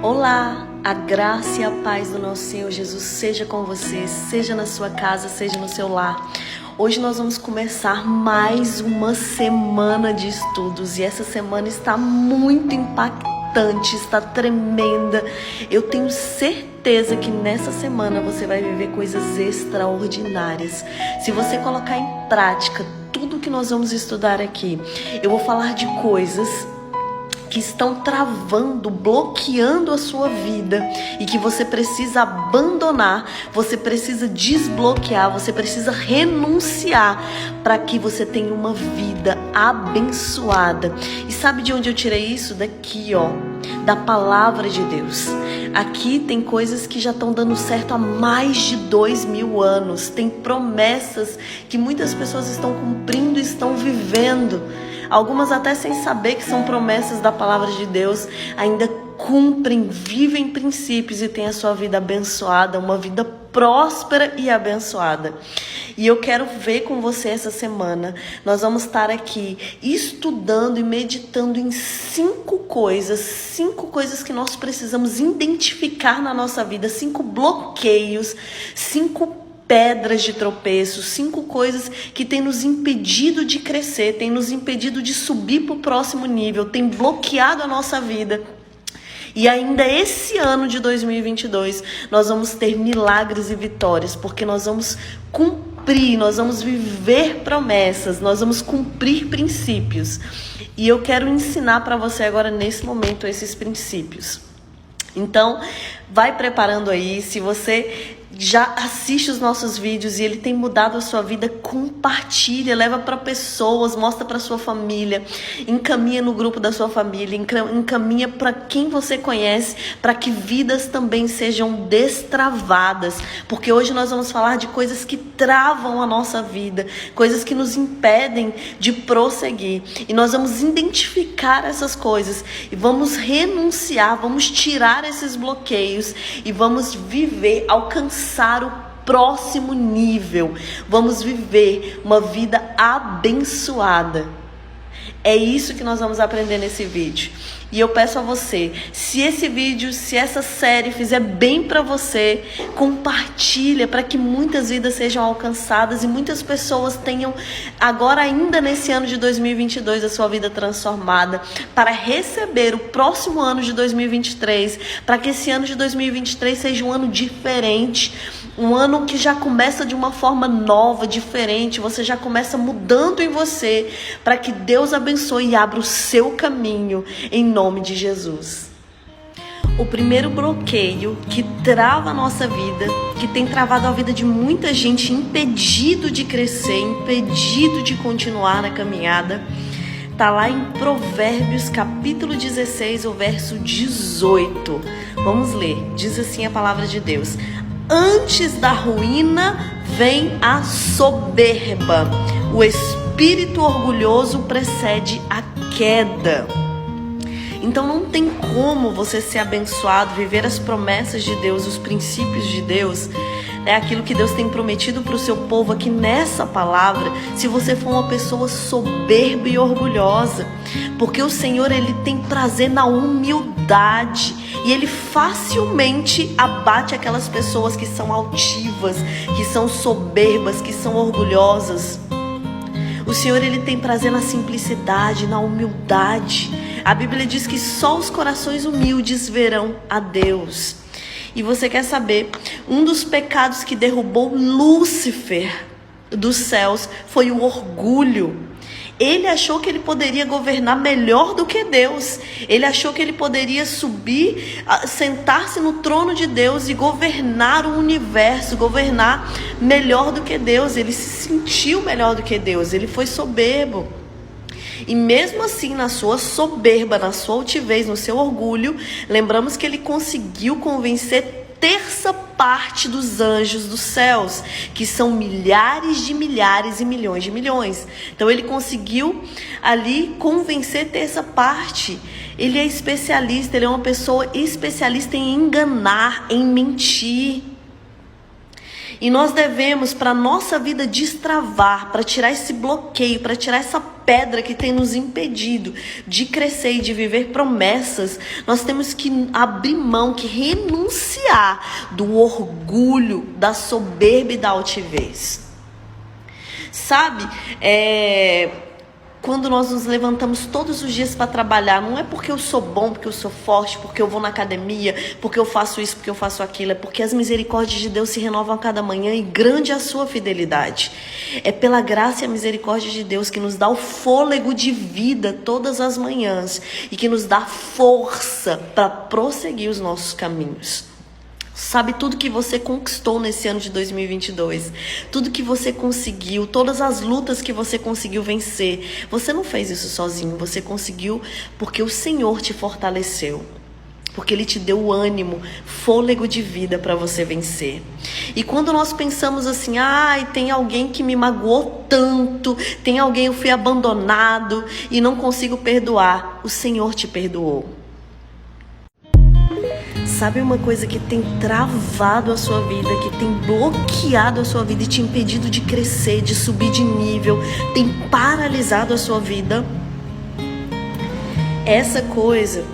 Olá, a graça e a paz do nosso Senhor Jesus seja com você, seja na sua casa, seja no seu lar. Hoje nós vamos começar mais uma semana de estudos e essa semana está muito impactante, está tremenda. Eu tenho certeza que nessa semana você vai viver coisas extraordinárias. Se você colocar em prática tudo que nós vamos estudar aqui, eu vou falar de coisas que estão travando, bloqueando a sua vida e que você precisa abandonar, você precisa desbloquear, você precisa renunciar para que você tenha uma vida abençoada. E sabe de onde eu tirei isso? Daqui, ó, da palavra de Deus. Aqui tem coisas que já estão dando certo há mais de 2000 anos. Tem promessas que muitas pessoas estão cumprindo e estão vivendo. Algumas até sem saber que são promessas da palavra de Deus, ainda cumprem, vivem princípios e têm a sua vida abençoada, uma vida próspera e abençoada. E eu quero ver com você essa semana, nós vamos estar aqui estudando e meditando em 5 coisas que nós precisamos identificar na nossa vida, 5 bloqueios, 5 pedras de tropeço, 5 coisas que têm nos impedido de crescer, têm nos impedido de subir para o próximo nível, têm bloqueado a nossa vida. E ainda esse ano de 2022, nós vamos ter milagres e vitórias, porque nós vamos cumprir, nós vamos viver promessas, nós vamos cumprir princípios. E eu quero ensinar para você agora, nesse momento, esses princípios. Então, vai preparando aí. Se você já assiste os nossos vídeos e ele tem mudado a sua vida, compartilha, leva para pessoas, mostra para sua família, encaminha no grupo da sua família, encaminha para quem você conhece, para que vidas também sejam destravadas, porque hoje nós vamos falar de coisas que travam a nossa vida, coisas que nos impedem de prosseguir, e nós vamos identificar essas coisas e vamos renunciar, vamos tirar esses bloqueios e vamos viver, alcançar o próximo nível. Vamos viver uma vida abençoada. É isso que nós vamos aprender nesse vídeo. E eu peço a você, se esse vídeo, se essa série fizer bem para você, compartilha para que muitas vidas sejam alcançadas e muitas pessoas tenham agora ainda nesse ano de 2022 a sua vida transformada, para receber o próximo ano de 2023, para que esse ano de 2023 seja um ano diferente, um ano que já começa de uma forma nova, diferente, você já começa mudando em você, para que Deus abençoe e abra o seu caminho em nome de Jesus. O primeiro bloqueio que trava a nossa vida, que tem travado a vida de muita gente, impedido de crescer, impedido de continuar na caminhada, tá lá em Provérbios capítulo 16, o verso 18. Vamos ler. Diz assim a palavra de Deus: antes da ruína vem a soberba, o espírito orgulhoso precede a queda. Então não tem como você ser abençoado, viver as promessas de Deus, os princípios de Deus, aquilo que Deus tem prometido para o seu povo aqui nessa palavra, se você for uma pessoa soberba e orgulhosa. Porque o Senhor, Ele tem prazer na humildade e Ele facilmente abate aquelas pessoas que são altivas, que são soberbas, que são orgulhosas. O Senhor, Ele tem prazer na simplicidade, na humildade. A Bíblia diz que só os corações humildes verão a Deus. E você quer saber, um dos pecados que derrubou Lúcifer dos céus foi o orgulho. Ele achou que ele poderia governar melhor do que Deus. Ele achou que ele poderia subir, sentar-se no trono de Deus e governar o universo, governar melhor do que Deus. Ele se sentiu melhor do que Deus, ele foi soberbo. E mesmo assim, na sua soberba, na sua altivez, no seu orgulho, lembramos que ele conseguiu convencer terça parte dos anjos dos céus, que são milhares de milhares e milhões de milhões. Então ele conseguiu ali convencer terça parte. Ele é especialista, ele é uma pessoa especialista em enganar, em mentir. E nós devemos, para a nossa vida destravar, para tirar esse bloqueio, para tirar essa pedra que tem nos impedido de crescer e de viver promessas, nós temos que abrir mão, que renunciar do orgulho, da soberba e da altivez. Sabe, quando nós nos levantamos todos os dias para trabalhar, não é porque eu sou bom, porque eu sou forte, porque eu vou na academia, porque eu faço isso, porque eu faço aquilo. É porque as misericórdias de Deus se renovam a cada manhã e grande é a sua fidelidade. É pela graça e a misericórdia de Deus que nos dá o fôlego de vida todas as manhãs e que nos dá força para prosseguir os nossos caminhos. Sabe, tudo que você conquistou nesse ano de 2022, tudo que você conseguiu, todas as lutas que você conseguiu vencer, você não fez isso sozinho, você conseguiu porque o Senhor te fortaleceu, porque Ele te deu ânimo, fôlego de vida para você vencer. E quando nós pensamos assim, tem alguém que me magoou tanto, tem alguém, eu fui abandonado e não consigo perdoar, o Senhor te perdoou. Sabe uma coisa que tem travado a sua vida, que tem bloqueado a sua vida e te impedido de crescer, de subir de nível, tem paralisado a sua vida? Essa coisa,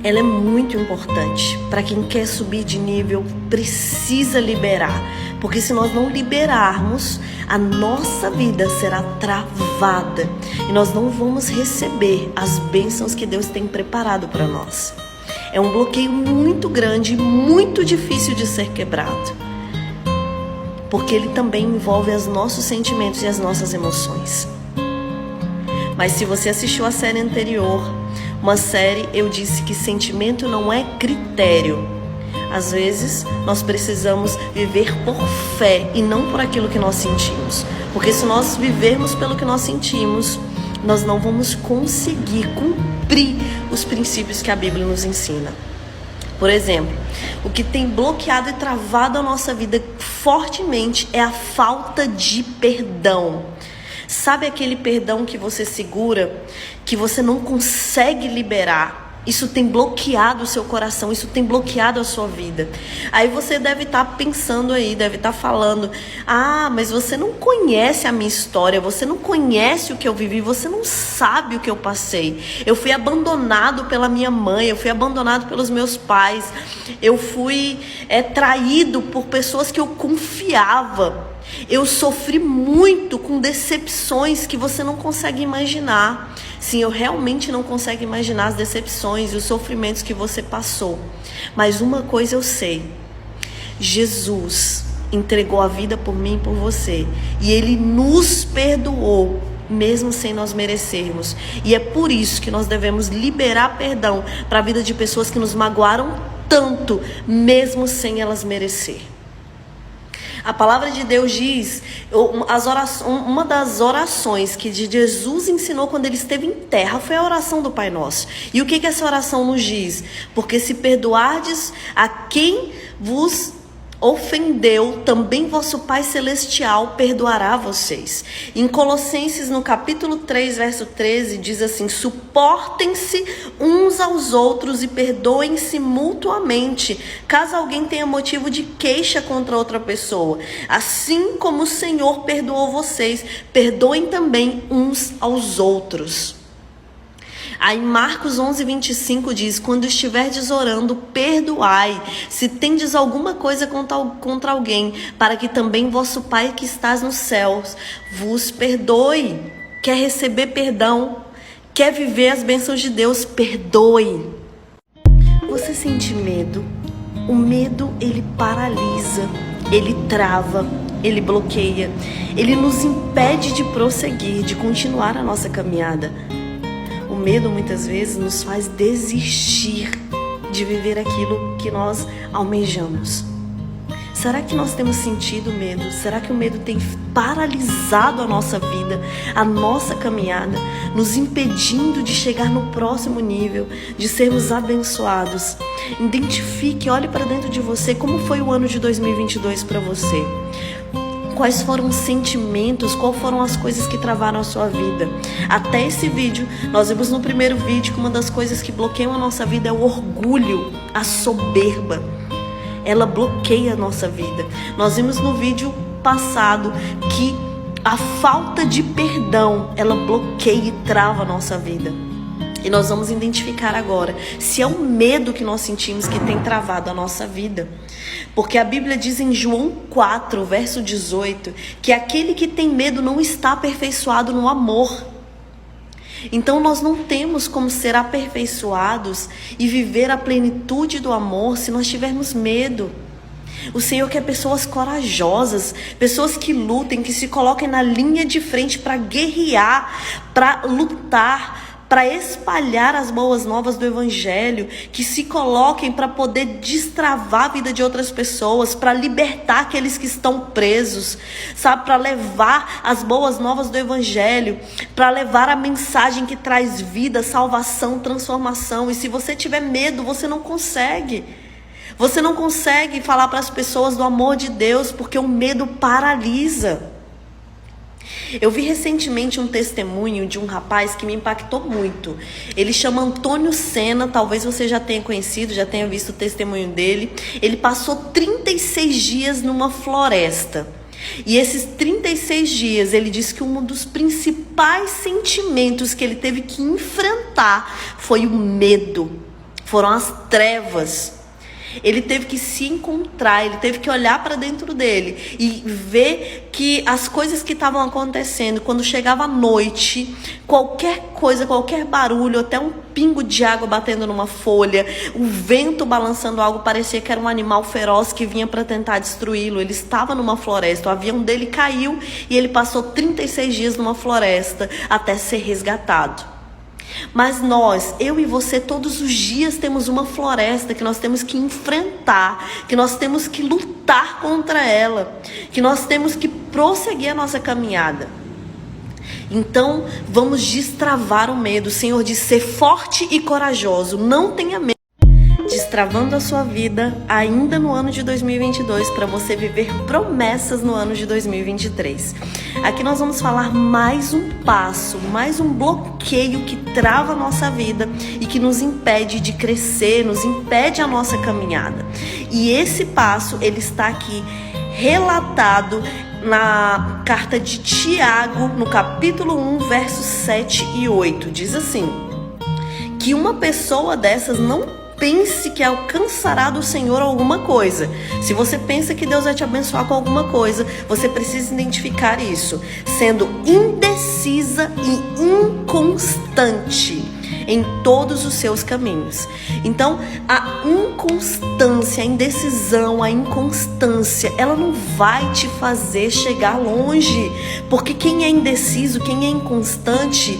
ela é muito importante. Para quem quer subir de nível, precisa liberar. Porque se nós não liberarmos, a nossa vida será travada. E nós não vamos receber as bênçãos que Deus tem preparado para nós. É um bloqueio muito grande, muito difícil de ser quebrado. Porque ele também envolve os nossos sentimentos e as nossas emoções. Mas se você assistiu a série anterior, uma série, eu disse que sentimento não é critério. Às vezes, nós precisamos viver por fé e não por aquilo que nós sentimos. Porque se nós vivermos pelo que nós sentimos, nós não vamos conseguir cumprir os princípios que a Bíblia nos ensina. Por exemplo, o que tem bloqueado e travado a nossa vida fortemente é a falta de perdão. Sabe aquele perdão que você segura, que você não consegue liberar? Isso tem bloqueado o seu coração, isso tem bloqueado a sua vida. Aí você deve estar pensando aí, deve estar falando, mas você não conhece a minha história, você não conhece o que eu vivi, você não sabe o que eu passei. Eu fui abandonado pela minha mãe, eu fui abandonado pelos meus pais, eu fui traído por pessoas que eu confiava. Eu sofri muito com decepções que você não consegue imaginar. Sim, eu realmente não consigo imaginar as decepções e os sofrimentos que você passou. Mas uma coisa eu sei. Jesus entregou a vida por mim e por você. E Ele nos perdoou, mesmo sem nós merecermos. E é por isso que nós devemos liberar perdão para a vida de pessoas que nos magoaram tanto, mesmo sem elas merecer. A palavra de Deus diz, uma das orações que Jesus ensinou quando Ele esteve em terra foi a oração do Pai Nosso. E o que essa oração nos diz? Porque se perdoardes a quem vos ofendeu, também vosso Pai Celestial perdoará vocês. Em Colossenses, no capítulo 3, verso 13, diz assim: suportem-se uns aos outros e perdoem-se mutuamente, caso alguém tenha motivo de queixa contra outra pessoa. Assim como o Senhor perdoou vocês, perdoem também uns aos outros. Aí Marcos 11:25 diz: quando estiverdes orando, perdoai, se tendes alguma coisa contra alguém, para que também vosso Pai que estás nos céus vos perdoe. Quer receber perdão? Quer viver as bênçãos de Deus? Perdoe. Você sente medo? O medo, ele paralisa, ele trava, ele bloqueia, ele nos impede de prosseguir, de continuar a nossa caminhada. O medo muitas vezes nos faz desistir de viver aquilo que nós almejamos. Será que nós temos sentido medo? Será que o medo tem paralisado a nossa vida, a nossa caminhada, nos impedindo de chegar no próximo nível, de sermos abençoados? Identifique, olhe para dentro de você, como foi o ano de 2022 para você? Quais foram os sentimentos, quais foram as coisas que travaram a sua vida? Até esse vídeo, nós vimos no primeiro vídeo que uma das coisas que bloqueiam a nossa vida é o orgulho, a soberba. ela bloqueia a nossa vida. Nós vimos no vídeo passado que a falta de perdão, ela bloqueia e trava a nossa vida. E nós vamos identificar agora se é o medo que nós sentimos que tem travado a nossa vida. Porque a Bíblia diz em João 4, verso 18, que aquele que tem medo não está aperfeiçoado no amor. Então nós não temos como ser aperfeiçoados e viver a plenitude do amor se nós tivermos medo. O Senhor quer pessoas corajosas, pessoas que lutem, que se coloquem na linha de frente para guerrear, para lutar, para espalhar as boas novas do Evangelho, que se coloquem para poder destravar a vida de outras pessoas, para libertar aqueles que estão presos, sabe, para levar as boas novas do Evangelho, para levar a mensagem que traz vida, salvação, transformação. E se você tiver medo, você não consegue. Você não consegue falar para as pessoas do amor de Deus, porque o medo paralisa. Eu vi recentemente um testemunho de um rapaz que me impactou muito. Ele chama Antônio Sena, talvez você já tenha conhecido, já tenha visto o testemunho dele. Ele passou 36 dias numa floresta. E esses 36 dias, ele disse que um dos principais sentimentos que ele teve que enfrentar foi o medo. Foram as trevas. Ele teve que se encontrar, ele teve que olhar para dentro dele e ver que as coisas que estavam acontecendo, quando chegava a noite, qualquer coisa, qualquer barulho, até um pingo de água batendo numa folha, o vento balançando algo, parecia que era um animal feroz que vinha para tentar destruí-lo. Ele estava numa floresta, o avião dele caiu e ele passou 36 dias numa floresta até ser resgatado. Mas nós, eu e você, todos os dias temos uma floresta que nós temos que enfrentar, que nós temos que lutar contra ela, que nós temos que prosseguir a nossa caminhada. Então, vamos destravar o medo. O Senhor diz: ser forte e corajoso, não tenha medo. Destravando a sua vida ainda no ano de 2022 para você viver promessas no ano de 2023. Aqui nós vamos falar mais um passo, mais um bloqueio que trava a nossa vida e que nos impede de crescer, nos impede a nossa caminhada. E esse passo, ele está aqui relatado na carta de Tiago, no capítulo 1, versos 7 e 8. Diz assim: que uma pessoa dessas não pense que alcançará do Senhor alguma coisa. Se você pensa que Deus vai te abençoar com alguma coisa, você precisa identificar isso, sendo indecisa e inconstante em todos os seus caminhos. Então, a inconstância, a indecisão, a inconstância, ela não vai te fazer chegar longe, porque quem é indeciso, quem é inconstante,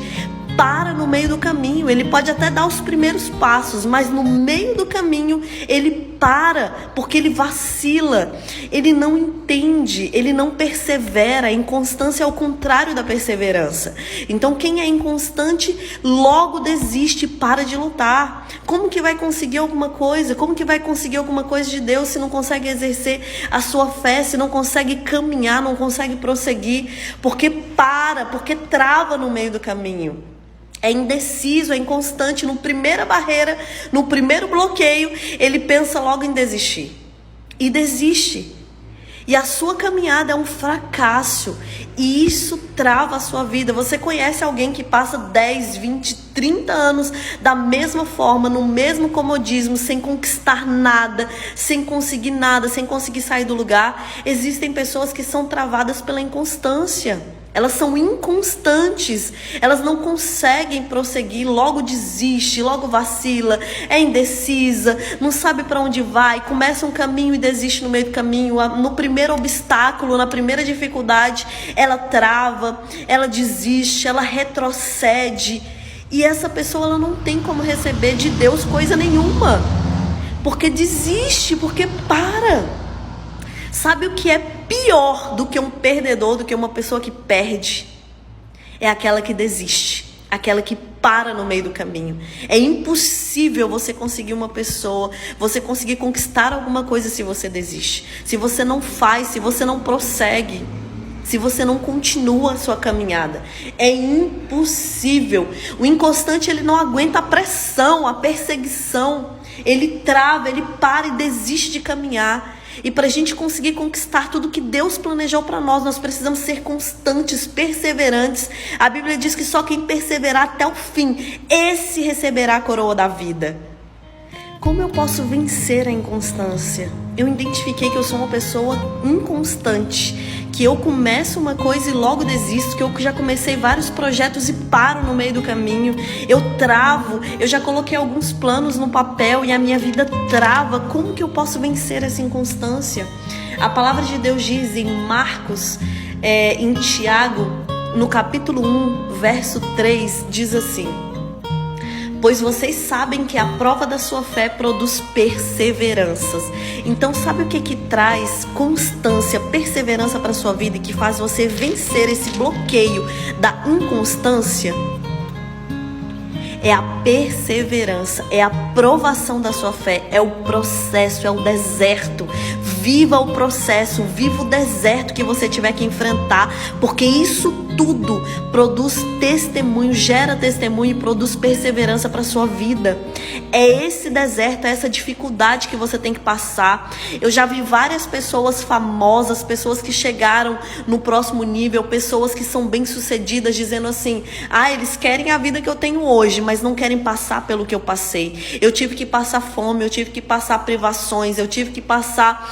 para no meio do caminho. Ele pode até dar os primeiros passos, mas no meio do caminho ele para, porque ele vacila, ele não entende, ele não persevera. A inconstância é o contrário da perseverança. Então quem é inconstante logo desiste, para de lutar. Como que vai conseguir alguma coisa? Como que vai conseguir alguma coisa de Deus se não consegue exercer a sua fé, se não consegue caminhar, não consegue prosseguir? Porque para, porque trava no meio do caminho. É indeciso, é inconstante. No primeira barreira, no primeiro bloqueio, ele pensa logo em desistir. E desiste. E a sua caminhada é um fracasso. E isso trava a sua vida. Você conhece alguém que passa 10, 20, 30 anos da mesma forma, no mesmo comodismo, sem conquistar nada, sem conseguir nada, sem conseguir sair do lugar? Existem pessoas que são travadas pela inconstância. Elas são inconstantes, elas não conseguem prosseguir, logo desiste, logo vacila, é indecisa, não sabe para onde vai, começa um caminho e desiste no meio do caminho. No primeiro obstáculo, na primeira dificuldade, ela trava, ela desiste, ela retrocede. E essa pessoa, ela não tem como receber de Deus coisa nenhuma, porque desiste, porque para. Sabe o que é pior do que um perdedor, do que uma pessoa que perde? É aquela que desiste, aquela que para no meio do caminho. É impossível você conseguir uma pessoa, você conseguir conquistar alguma coisa se você desiste. Se você não faz, se você não prossegue, se você não continua a sua caminhada. É impossível. O inconstante, ele não aguenta a pressão, a perseguição. Ele trava, ele para e desiste de caminhar. E para a gente conseguir conquistar tudo que Deus planejou para nós, nós precisamos ser constantes, perseverantes. A Bíblia diz que só quem perseverar até o fim, esse receberá a coroa da vida. Como eu posso vencer a inconstância? Eu identifiquei que eu sou uma pessoa inconstante, que eu começo uma coisa e logo desisto, que eu já comecei vários projetos e paro no meio do caminho, eu travo, eu já coloquei alguns planos no papel e a minha vida trava. Como que eu posso vencer essa inconstância? A palavra de Deus diz em Marcos, em Tiago, no capítulo 1, verso 3, diz assim: pois vocês sabem que a prova da sua fé produz perseveranças. Então, sabe o que traz constância, perseverança para a sua vida e que faz você vencer esse bloqueio da inconstância? É a perseverança, é a provação da sua fé, é o processo, é o deserto. Viva o processo, viva o deserto que você tiver que enfrentar, porque isso tudo produz testemunho, gera testemunho e produz perseverança para a sua vida. É esse deserto, é essa dificuldade que você tem que passar. Eu já vi várias pessoas famosas, pessoas que chegaram no próximo nível, pessoas que são bem-sucedidas, dizendo assim: eles querem a vida que eu tenho hoje, mas não querem passar pelo que eu passei. Eu tive que passar fome, eu tive que passar privações, eu tive que passar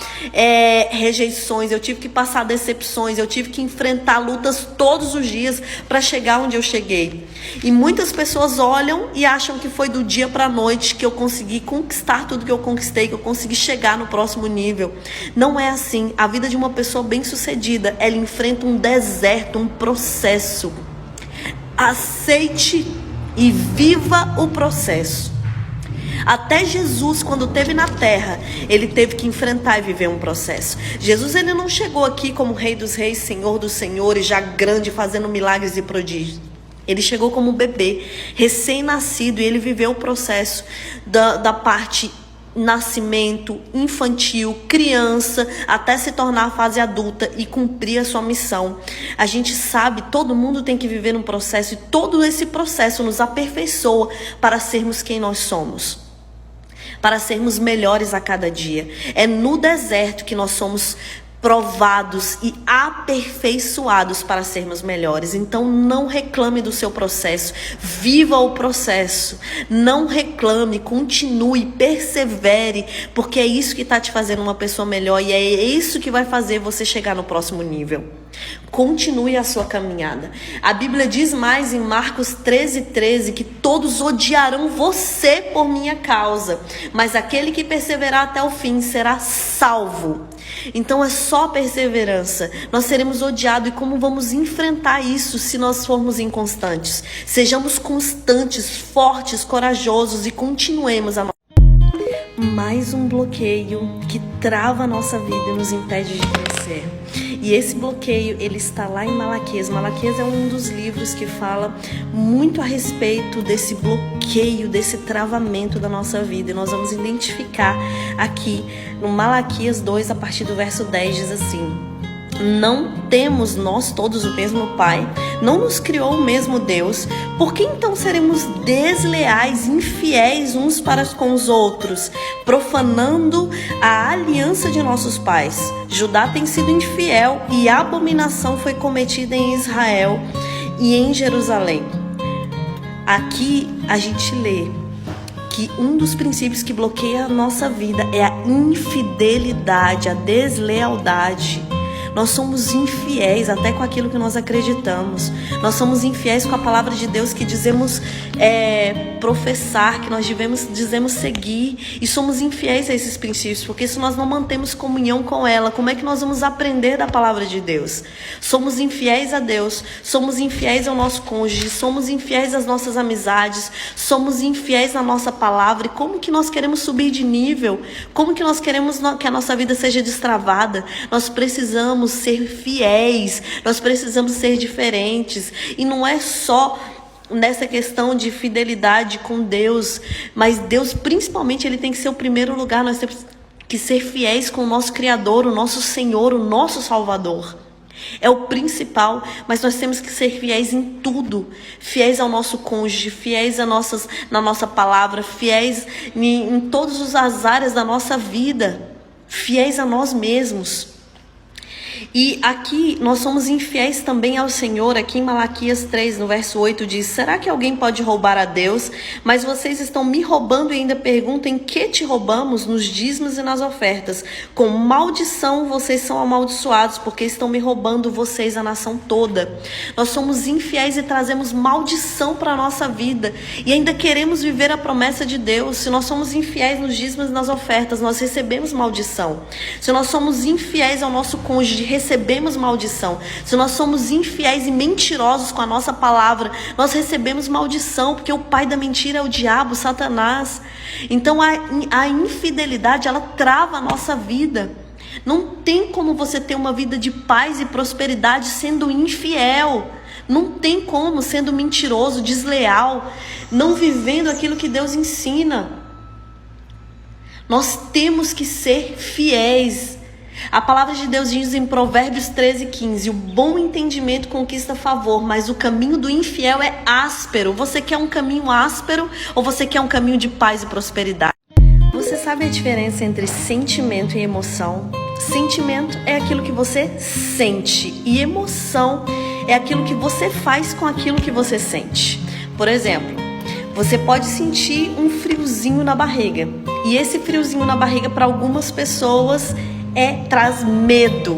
rejeições, eu tive que passar decepções, eu tive que enfrentar lutas todos os dias para chegar onde eu cheguei. E muitas pessoas olham e acham que foi do dia para a noite que eu consegui conquistar tudo que eu conquistei, que eu consegui chegar no próximo nível. Não é assim. A vida de uma pessoa bem-sucedida, ela enfrenta um deserto, um processo. Aceite e viva o processo. Até Jesus, quando esteve na terra, ele teve que enfrentar e viver um processo. Jesus, ele não chegou aqui como Rei dos Reis, Senhor dos Senhores, já grande, fazendo milagres e prodígios. Ele chegou como bebê, recém-nascido, e ele viveu o processo da parte nascimento, infantil, criança, até se tornar a fase adulta e cumprir a sua missão. A gente sabe, todo mundo tem que viver um processo, e todo esse processo nos aperfeiçoa para sermos quem nós somos, para sermos melhores a cada dia. É no deserto que nós somos provados e aperfeiçoados para sermos melhores. Então não reclame do seu processo, viva o processo, não reclame, continue, persevere, porque é isso que está te fazendo uma pessoa melhor e é isso que vai fazer você chegar no próximo nível. Continue a sua caminhada. A Bíblia diz mais em Marcos 13:13 que todos odiarão você por minha causa, mas aquele que perseverar até o fim será salvo. Então é só perseverança. Nós seremos odiados, e como vamos enfrentar isso se nós formos inconstantes? Sejamos constantes, fortes, corajosos e continuemos a mais um bloqueio que trava a nossa vida e nos impede de crescer. E esse bloqueio, ele está lá em Malaquias. Malaquias é um dos livros que fala muito a respeito desse bloqueio, desse travamento da nossa vida. E nós vamos identificar aqui no Malaquias 2, a partir do verso 10, diz assim: não temos nós todos o mesmo Pai? Não nos criou o mesmo Deus? Por que então seremos desleais, infiéis uns para com os outros, profanando a aliança de nossos pais? Judá tem sido infiel e a abominação foi cometida em Israel e em Jerusalém. Aqui a gente lê que um dos princípios que bloqueia a nossa vida é a infidelidade, a deslealdade. Nós somos infiéis até com aquilo que nós acreditamos. Nós somos infiéis com a palavra de Deus que dizemos professar, que nós dizemos seguir. E somos infiéis a esses princípios, porque se nós não mantemos comunhão com ela, como é que nós vamos aprender da palavra de Deus? Somos infiéis a Deus, somos infiéis ao nosso cônjuge, somos infiéis às nossas amizades, somos infiéis à nossa palavra. E como que nós queremos subir de nível? Como que nós queremos que a nossa vida seja destravada? Nós precisamos ser fiéis, nós precisamos ser diferentes. E não é só nessa questão de fidelidade com Deus, mas Deus principalmente, ele tem que ser o primeiro lugar. Nós temos que ser fiéis com o nosso Criador, o nosso Senhor, o nosso Salvador. É o principal, mas nós temos que ser fiéis em tudo. Fiéis ao nosso cônjuge, fiéis na nossa palavra, fiéis em todas as áreas da nossa vida, fiéis a nós mesmos. E aqui nós somos infiéis também ao Senhor. Aqui em Malaquias 3, no verso 8, diz: será que alguém pode roubar a Deus? Mas vocês estão me roubando e ainda perguntam: em que te roubamos? Nos dízimos e nas ofertas. Com maldição vocês são amaldiçoados, porque estão me roubando, vocês, a nação toda. Nós somos infiéis e trazemos maldição para a nossa vida, e ainda queremos viver a promessa de Deus. Se nós somos infiéis nos dízimos e nas ofertas, nós recebemos maldição. Se nós somos infiéis ao nosso cônjuge, recebemos maldição. Se nós somos infiéis e mentirosos com a nossa palavra, nós recebemos maldição, porque o pai da mentira é o diabo, Satanás. Então a infidelidade, ela trava a nossa vida. Não tem como você ter uma vida de paz e prosperidade sendo infiel. Não tem como, sendo mentiroso, desleal, não vivendo aquilo que Deus ensina. Nós temos que ser fiéis. A palavra de Deus diz em Provérbios 13:15: o bom entendimento conquista favor, mas o caminho do infiel é áspero. Você quer um caminho áspero ou você quer um caminho de paz e prosperidade? Você sabe a diferença entre sentimento e emoção? Sentimento é aquilo que você sente, e emoção é aquilo que você faz com aquilo que você sente. Por exemplo, você pode sentir um friozinho na barriga, e esse friozinho na barriga para algumas pessoas traz medo,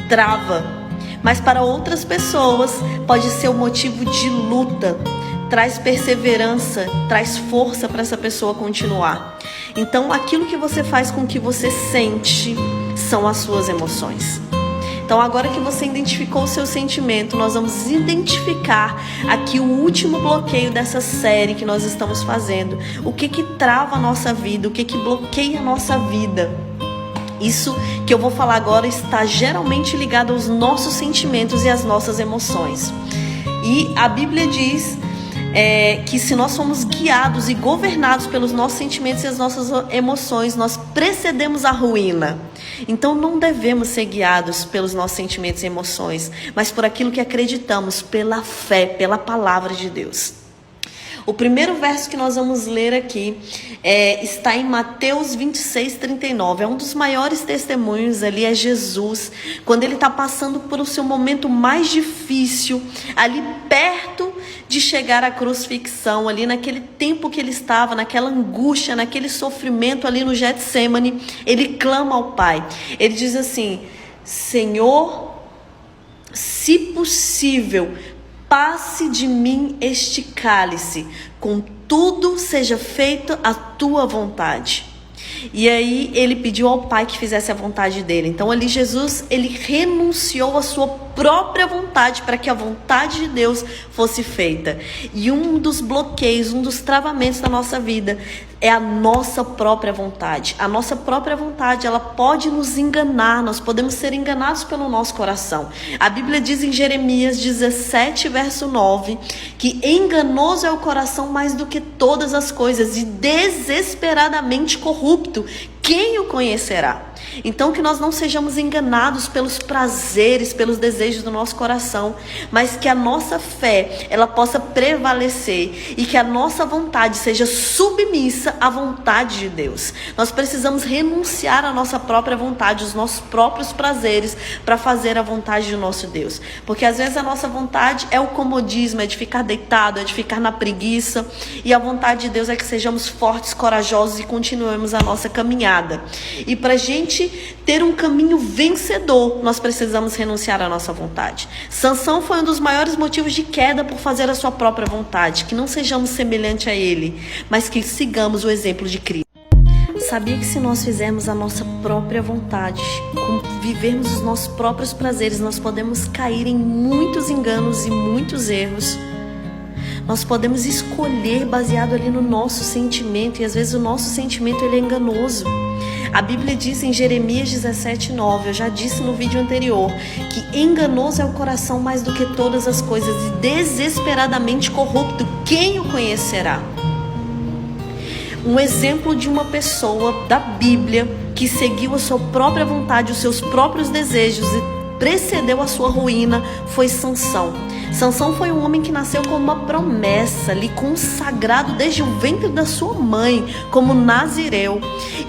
trava, mas para outras pessoas pode ser um motivo de luta, traz perseverança, traz força para essa pessoa continuar. Então aquilo que você faz com o que você sente são as suas emoções. Então agora que você identificou o seu sentimento, nós vamos identificar aqui o último bloqueio dessa série que nós estamos fazendo. O que trava a nossa vida, o que bloqueia a nossa vida. Isso que eu vou falar agora está geralmente ligado aos nossos sentimentos e às nossas emoções. E a Bíblia diz que se nós somos guiados e governados pelos nossos sentimentos e as nossas emoções, nós precedemos a ruína. Então não devemos ser guiados pelos nossos sentimentos e emoções, mas por aquilo que acreditamos, pela fé, pela palavra de Deus. O primeiro verso que nós vamos ler aqui está em Mateus 26:39. É um dos maiores testemunhos ali, é Jesus, quando ele está passando por o seu momento mais difícil, ali perto de chegar à crucifixão, ali naquele tempo que ele estava, naquela angústia, naquele sofrimento ali no Getsêmani, ele clama ao Pai. Ele diz assim: Senhor, se possível, passe de mim este cálice, contudo seja feita a tua vontade. E aí ele pediu ao Pai que fizesse a vontade dele. Então ali Jesus, ele renunciou à sua própria vontade para que a vontade de Deus fosse feita. E um dos bloqueios, um dos travamentos da nossa vida é a nossa própria vontade. A nossa própria vontade, ela pode nos enganar, nós podemos ser enganados pelo nosso coração. A Bíblia diz em Jeremias 17, verso 9, que enganoso é o coração mais do que todas as coisas e desesperadamente corrupto. Quem o conhecerá? Então que nós não sejamos enganados pelos prazeres, pelos desejos do nosso coração, mas que a nossa fé, ela possa prevalecer e que a nossa vontade seja submissa à vontade de Deus. Nós precisamos renunciar à nossa própria vontade, os nossos próprios prazeres, para fazer a vontade do nosso Deus. Porque às vezes a nossa vontade é o comodismo, é de ficar deitado, é de ficar na preguiça, e a vontade de Deus é que sejamos fortes, corajosos e continuemos a nossa caminhada. E para a gente ter um caminho vencedor, nós precisamos renunciar à nossa vontade. Sansão foi um dos maiores motivos de queda por fazer a sua própria vontade. Que não sejamos semelhantes a ele, mas que sigamos o exemplo de Cristo. Sabia que se nós fizermos a nossa própria vontade, vivermos os nossos próprios prazeres, nós podemos cair em muitos enganos e muitos erros. Nós podemos escolher baseado ali no nosso sentimento, e às vezes o nosso sentimento ele é enganoso. A Bíblia diz em Jeremias 17:9, eu já disse no vídeo anterior, que enganoso é o coração mais do que todas as coisas e desesperadamente corrupto. Quem o conhecerá? Um exemplo de uma pessoa da Bíblia que seguiu a sua própria vontade, os seus próprios desejos e precedeu a sua ruína foi Sansão. Sansão foi um homem que nasceu com uma promessa, ali consagrado desde o ventre da sua mãe, como nazireu.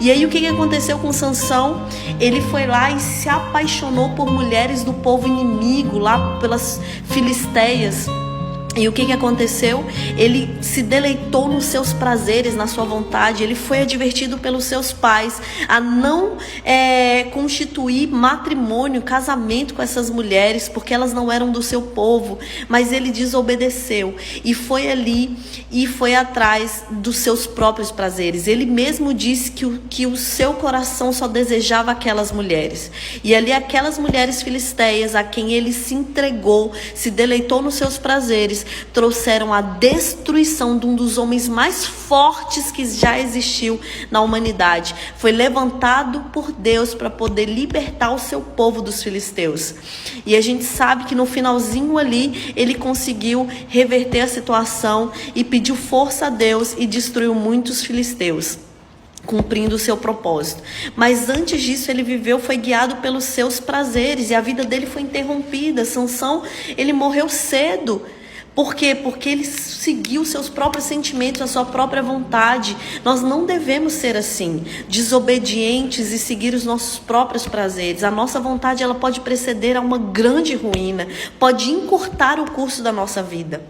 E aí o que aconteceu com Sansão? Ele foi lá e se apaixonou por mulheres do povo inimigo, lá pelas filisteias. E o que aconteceu? Ele se deleitou nos seus prazeres, na sua vontade. Ele foi advertido pelos seus pais a não constituir matrimônio, casamento com essas mulheres, porque elas não eram do seu povo. Mas ele desobedeceu e foi ali e foi atrás dos seus próprios prazeres. Ele mesmo disse que o seu coração só desejava aquelas mulheres. E ali aquelas mulheres filisteias a quem ele se entregou, se deleitou nos seus prazeres, trouxeram a destruição de um dos homens mais fortes que já existiu na humanidade. Foi levantado por Deus para poder libertar o seu povo dos filisteus. E a gente sabe que no finalzinho ali, ele conseguiu reverter a situação e pediu força a Deus e destruiu muitos filisteus, cumprindo o seu propósito. Mas antes disso ele foi guiado pelos seus prazeres e a vida dele foi interrompida. Sansão, ele morreu cedo. Por quê? Porque ele seguiu seus próprios sentimentos, a sua própria vontade. Nós não devemos ser assim, desobedientes e seguir os nossos próprios prazeres. A nossa vontade, ela pode preceder a uma grande ruína, pode encurtar o curso da nossa vida.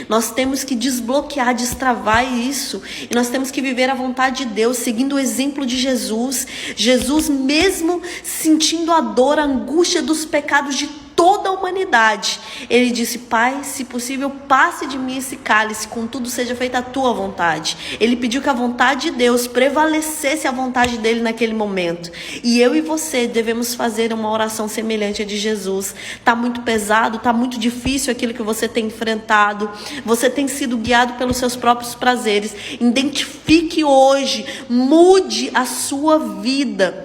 Nós temos que desbloquear, destravar isso, e nós temos que viver a vontade de Deus, seguindo o exemplo de Jesus. Jesus, mesmo sentindo a dor, a angústia dos pecados de toda a humanidade, ele disse: Pai, se possível, passe de mim esse cálice, contudo seja feita a tua vontade. Ele pediu que a vontade de Deus prevalecesse a vontade dele naquele momento. E eu e você devemos fazer uma oração semelhante à de Jesus. Está muito pesado, está muito difícil aquilo que você tem enfrentado, você tem sido guiado pelos seus próprios prazeres. Identifique hoje, mude a sua vida.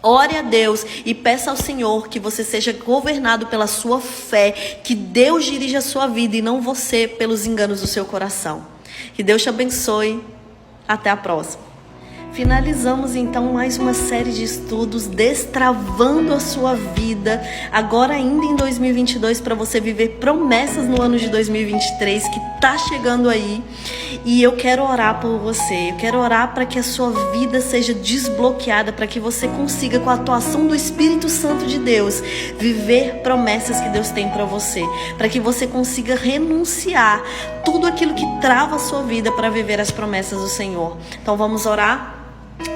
Ore a Deus e peça ao Senhor que você seja governado pela sua fé, que Deus dirija a sua vida e não você pelos enganos do seu coração. Que Deus te abençoe. Até a próxima. Finalizamos então mais uma série de estudos destravando a sua vida, agora ainda em 2022, para você viver promessas no ano de 2023 que está chegando aí. E eu quero orar por você, eu quero orar para que a sua vida seja desbloqueada, para que você consiga, com a atuação do Espírito Santo de Deus, viver promessas que Deus tem para você, para que você consiga renunciar tudo aquilo que trava a sua vida para viver as promessas do Senhor. Então vamos orar?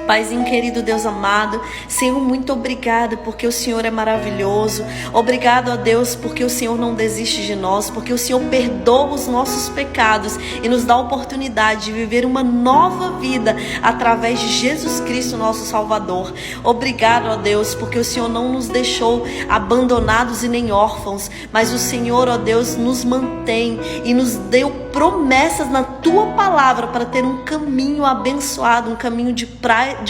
Paizinho querido, Deus amado, Senhor, muito obrigada porque o Senhor é maravilhoso. Obrigado a Deus porque o Senhor não desiste de nós, porque o Senhor perdoa os nossos pecados e nos dá a oportunidade de viver uma nova vida através de Jesus Cristo, nosso Salvador. Obrigado a Deus porque o Senhor não nos deixou abandonados e nem órfãos, mas o Senhor, ó Deus, nos mantém e nos deu promessas na Tua palavra para ter um caminho abençoado, um caminho de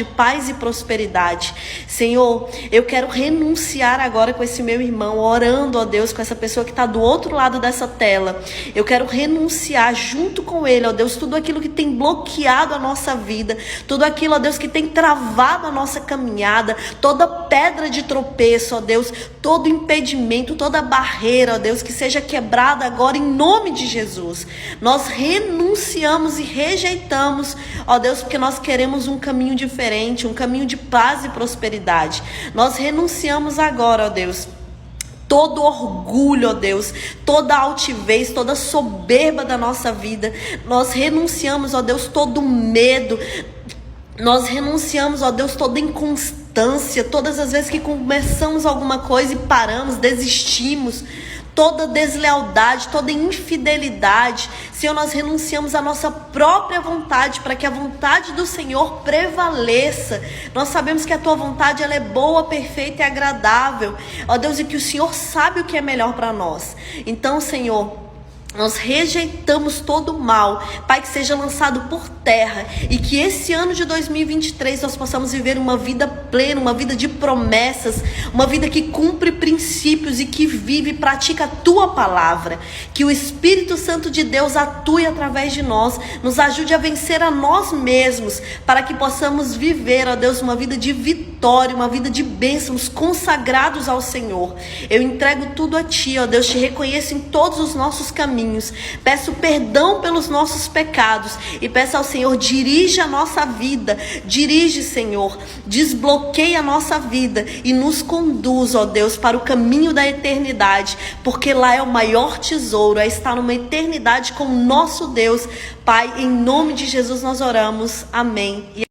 paz e prosperidade. Senhor, eu quero renunciar agora com esse meu irmão, orando, ó Deus, com essa pessoa que está do outro lado dessa tela. Eu quero renunciar junto com ele, ó Deus, tudo aquilo que tem bloqueado a nossa vida, tudo aquilo, ó Deus, que tem travado a nossa caminhada, toda pedra de tropeço, ó Deus, todo impedimento, toda barreira, ó Deus, que seja quebrada agora em nome de Jesus. Nós renunciamos e rejeitamos, ó Deus, porque nós queremos um caminho diferente, um caminho de paz e prosperidade. Nós renunciamos agora, ó Deus, todo orgulho, ó Deus, toda altivez, toda soberba da nossa vida. Nós renunciamos, ó Deus, todo medo. Nós renunciamos, ó Deus, toda inconstância, todas as vezes que começamos alguma coisa e paramos, desistimos, toda deslealdade, toda infidelidade. Senhor, nós renunciamos à nossa própria vontade para que a vontade do Senhor prevaleça. Nós sabemos que a Tua vontade, ela é boa, perfeita e agradável, ó Deus, e que o Senhor sabe o que é melhor para nós. Então, Senhor, nós rejeitamos todo o mal, Pai, que seja lançado por terra e que esse ano de 2023 nós possamos viver uma vida plena, uma vida de promessas, uma vida que cumpre princípios e que vive e pratica a Tua palavra. Que o Espírito Santo de Deus atue através de nós, nos ajude a vencer a nós mesmos, para que possamos viver, ó Deus, uma vida de vitória vitória, uma vida de bênçãos, consagrados ao Senhor. Eu entrego tudo a Ti, ó Deus, te reconheço em todos os nossos caminhos, peço perdão pelos nossos pecados e peço ao Senhor, dirige a nossa vida, dirige, Senhor, desbloqueia a nossa vida e nos conduz, ó Deus, para o caminho da eternidade, porque lá é o maior tesouro, é estar numa eternidade com o nosso Deus. Pai, em nome de Jesus nós oramos, amém e